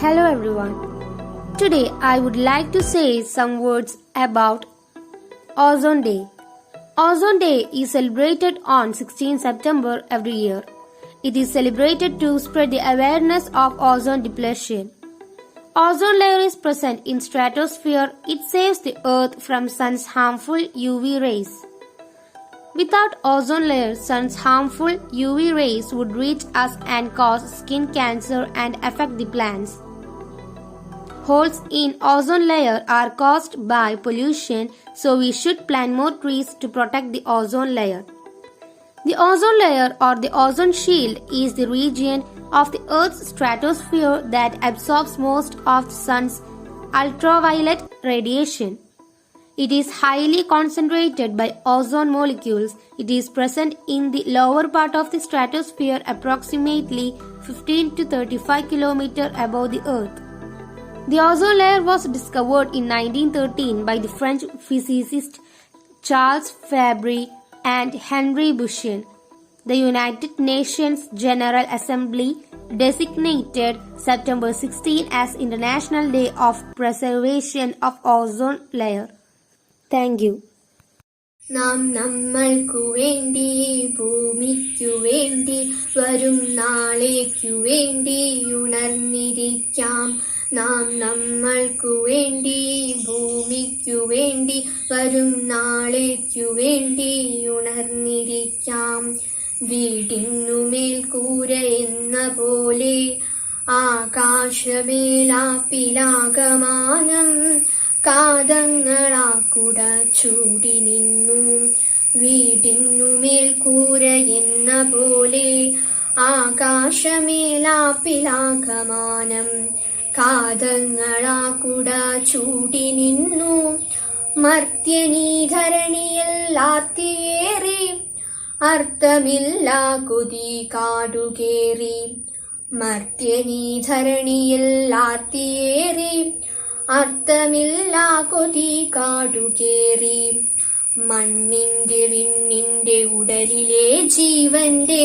Hello everyone. Today I would like to say some words about Ozone Day. Ozone Day is celebrated on 16 September every year. It is celebrated to spread the awareness of ozone depletion. Ozone layer is present in stratosphere. It saves the earth from sun's harmful UV rays. Without ozone layer, sun's harmful UV rays would reach us and cause skin cancer and affect the plants. Holes in ozone layer are caused by pollution, so we should plant more trees to protect the ozone layer. The ozone layer or the ozone shield is the region of the Earth's stratosphere that absorbs most of the sun's ultraviolet radiation. It is highly concentrated by ozone molecules. It is present in the lower part of the stratosphere approximately 15 to 35 km above the Earth. The ozone layer was discovered in 1913 by the French physicists Charles Fabry and Henry Buchan. The United Nations General Assembly designated September 16 as International Day of Preservation of Ozone Layer. Thank you. നാം നമ്മൾക്കു വേണ്ടി ഭൂമിക്കു വേണ്ടി വരും നാളേക്കു വേണ്ടി ഉണർന്നിരിക്കാം. നാം നമ്മൾക്കു വേണ്ടി ഭൂമിക്കു വേണ്ടി വരും നാളേക്കു വേണ്ടി ഉണർന്നിരിക്കാം. വീടിനുമേൽ കൂര എന്ന പോലെ ആകാശമേലാപ്പിലാകമാനം കാതങ്ങളാക്കുട ചൂടി നിന്നു. വീടിനുമേൽ കൂര എന്ന പോലെ ആകാശമേലാപ്പിലാകമാനം കാതങ്ങളാക്കുട ചൂടി നിന്നു. മർത്യനീ ധരണിയിൽ ആർത്തിയേറി അർത്ഥമില്ലാ കൊതി കാടുകേറി. മർത്യനീ ധരണിയിൽ ആർത്തിയേറി അർത്ഥമില്ലാ കൊതി കാടുകേറി. മണ്ണിന്റെ വിണ്ണിന്റെ ഉടലിലെ ജീവന്റെ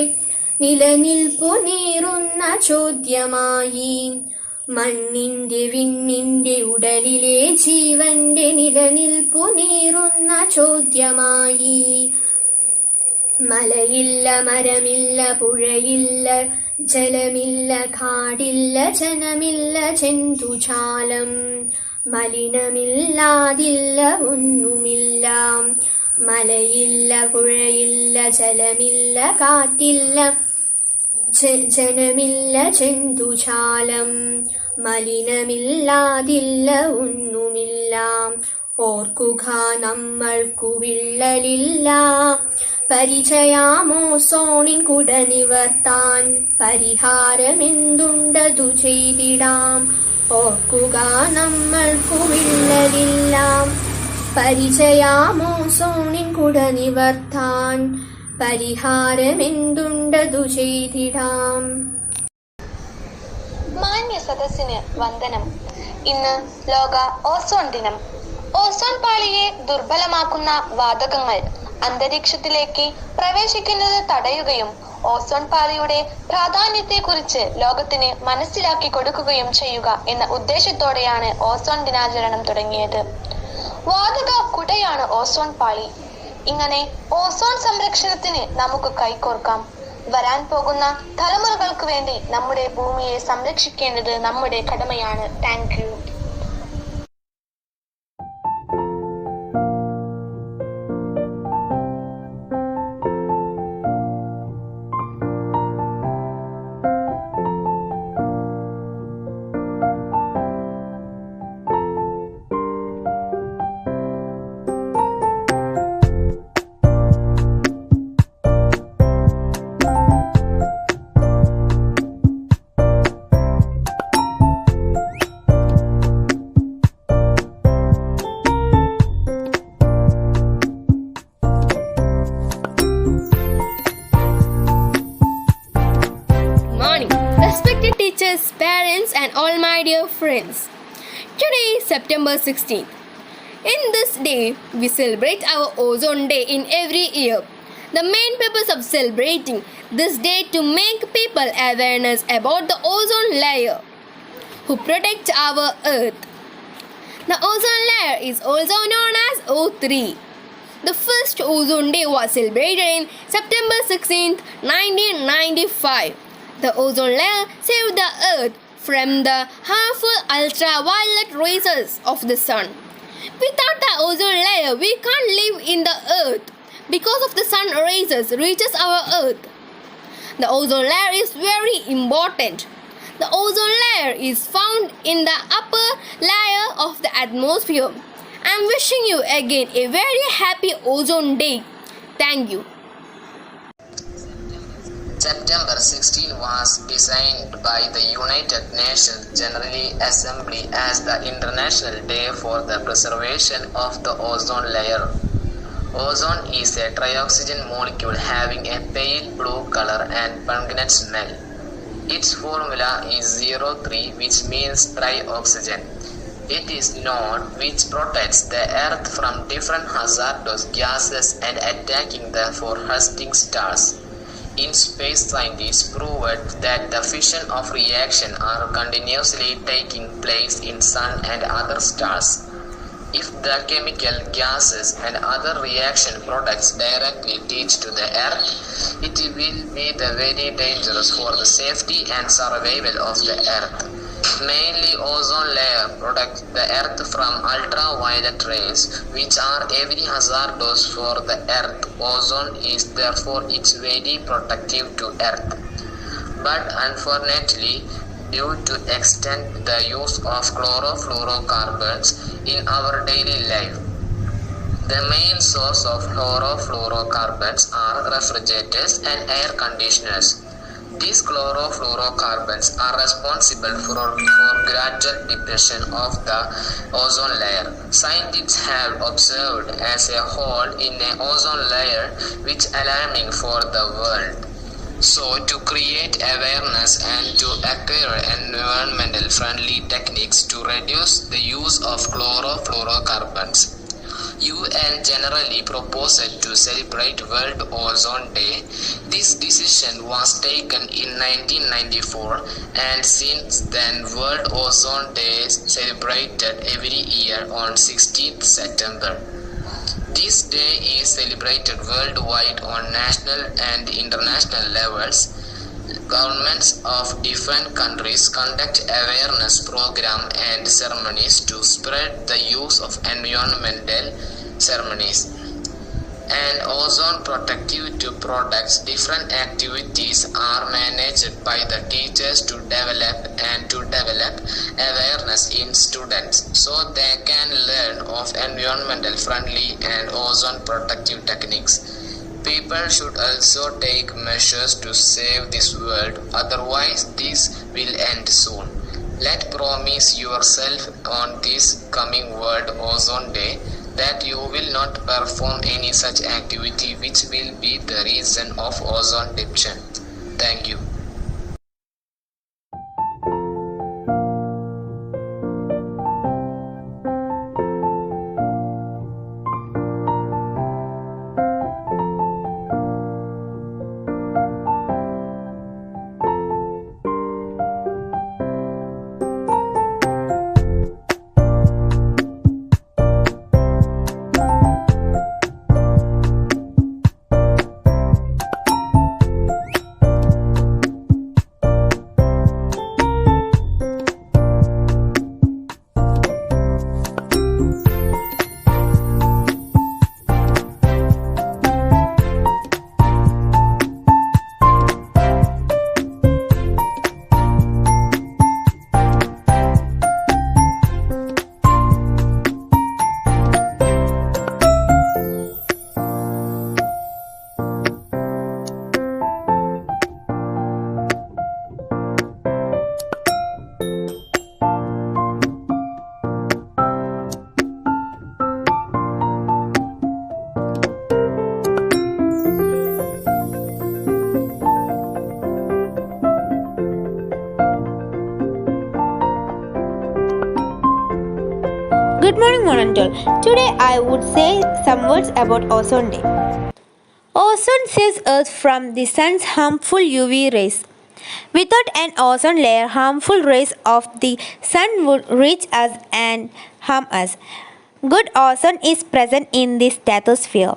നിലനിൽപ്പു നീറുന്ന ചോദ്യമായി. മണ്ണിന്റെ വിണ്ണിന്റെ ഉടലിലെ ജീവന്റെ നിലനിൽപ്പു നീറുന്ന ചോദ്യമായി. മലയില്ല, മരമില്ല, പുഴയില്ല, ജലമില്ല, കാടില്ല, ജനമില്ല, ജന്തുജാലം മലിനമില്ലാതില്ല ഒന്നുമില്ല. മലയില്ല, പുഴയില്ല, ജലമില്ല, കാറ്റില്ല, ജനമില്ല, ജന്തുജാലം മലിനമില്ലാതില്ല ഒന്നുമില്ല. ഓർക്കുക നമ്മൾക്കു വിള്ളലില്ല. പരിചയാമോ സോണിൻ കുട നിവർത്താൻ പരിഹാരമെന്തുണ്ടതു ചെയ്തിടാം. ഓർക്കുക നമ്മൾക്കു വിള്ളലില്ല. പരിചയാമോ സോണിൻ കുട നിവർത്താൻ പരിഹാരമെന്തുണ്ടതു ചെയ്തിടാം. മാന്യ സദസ്സിന് വന്ദനം. ഇന്ന് ലോക ഓസോൺ ദിനം. ഓസോൺ പാളിയെ ദുർബലമാക്കുന്ന വാതകങ്ങൾ അന്തരീക്ഷത്തിലേക്ക് പ്രവേശിക്കുന്നത് തടയുകയും ഓസോൺ പാളിയുടെ പ്രാധാന്യത്തെക്കുറിച്ച് ലോകത്തിന് മനസ്സിലാക്കി കൊടുക്കുകയും ചെയ്യുക എന്ന ഉദ്ദേശത്തോടെയാണ് ഓസോൺ ദിനാചരണം തുടങ്ങിയത്. വാതക കുടയാണ് ഓസോൺ പാളി. ഇങ്ങനെ ഓസോൺ സംരക്ഷണത്തിന് നമുക്ക് കൈകോർക്കാം. വരാൻ പോകുന്ന തലമുറകൾക്ക് വേണ്ടി നമ്മുടെ ഭൂമിയെ സംരക്ഷിക്കേണ്ടത് നമ്മുടെ കടമയാണ്. Thank you. Respected teachers, parents and all my dear friends. Today is September 16th. In this day, we celebrate our Ozone Day in every year. The main purpose of celebrating this day to make people awareness about the ozone layer. who protect our Earth. The ozone layer is also known as O3. The first Ozone Day was celebrated in September 16, 1995. The ozone layer saved the Earth from the harmful ultraviolet rays of the sun. Without the ozone layer, we can't live in the Earth because of the sun rays reaches our Earth. The ozone layer is very important. The ozone layer is found in the upper layer of the atmosphere. I am wishing you again a very happy Ozone Day. Thank you. September 16 was designed by the United Nations General Assembly as the International Day for the Preservation of the Ozone Layer. Ozone is a trioxygen molecule having a pale blue color and pungent smell. Its formula is 03, which means trioxygen. It is known which protects the Earth from different hazardous gases and attacking them for hosting stars. In space, scientists proved that the fission of reaction are continuously taking place in Sun and other stars. If the chemical gases and other reaction products directly reach to the Earth, it will be very dangerous for the safety and survival of the Earth. Mainly, ozone layer protects the Earth from ultraviolet rays, which are very hazardous for the Earth. Ozone is therefore very protective to Earth. But unfortunately, due to extent the use of chlorofluorocarbons in our daily life, the main source of chlorofluorocarbons are refrigerators and air conditioners. These chlorofluorocarbons are responsible for gradual depletion of the ozone layer. Scientists have observed as a hole in the ozone layer which alarming for the world. So, to create awareness and to acquire environmental friendly techniques to reduce the use of chlorofluorocarbons, UN generally proposed to celebrate World Ozone Day. This decision was taken in 1994 and since then World Ozone Day is celebrated every year on 16th September. This day is celebrated worldwide on national and international levels. Governments of different countries conduct awareness programs and ceremonies to spread the use of environmental ceremonies and ozone protective products. Different activities are managed by the teachers to develop awareness in students so they can learn of environmental friendly and ozone protective techniques. People should also take measures to save this world, otherwise this will end soon. Let promise yourself on this coming World Ozone Day that you will not perform any such activity which will be the reason of ozone depletion. Thank you. Good morning, Morantal. Today I would say some words about Ozone Day. Ozone saves Earth from the sun's harmful UV rays. Without an ozone layer, harmful rays of the sun would reach us and harm us. Good ozone is present in the stratosphere.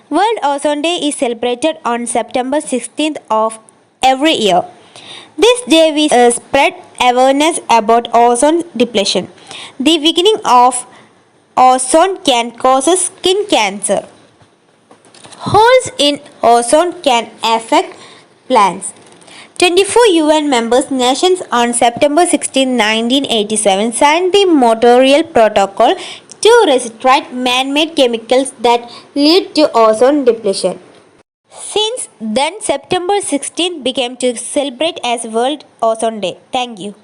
World Ozone Day is celebrated on September 16th of every year. This day we spread awareness about ozone depletion. The weakening of ozone can cause skin cancer. Holes in ozone can affect plants. 24 UN members nations on September 16, 1987 signed the Montreal Protocol to restrict man-made chemicals that lead to ozone depletion. Since then, September 16 became to celebrate as World Ozone Day. Thank you.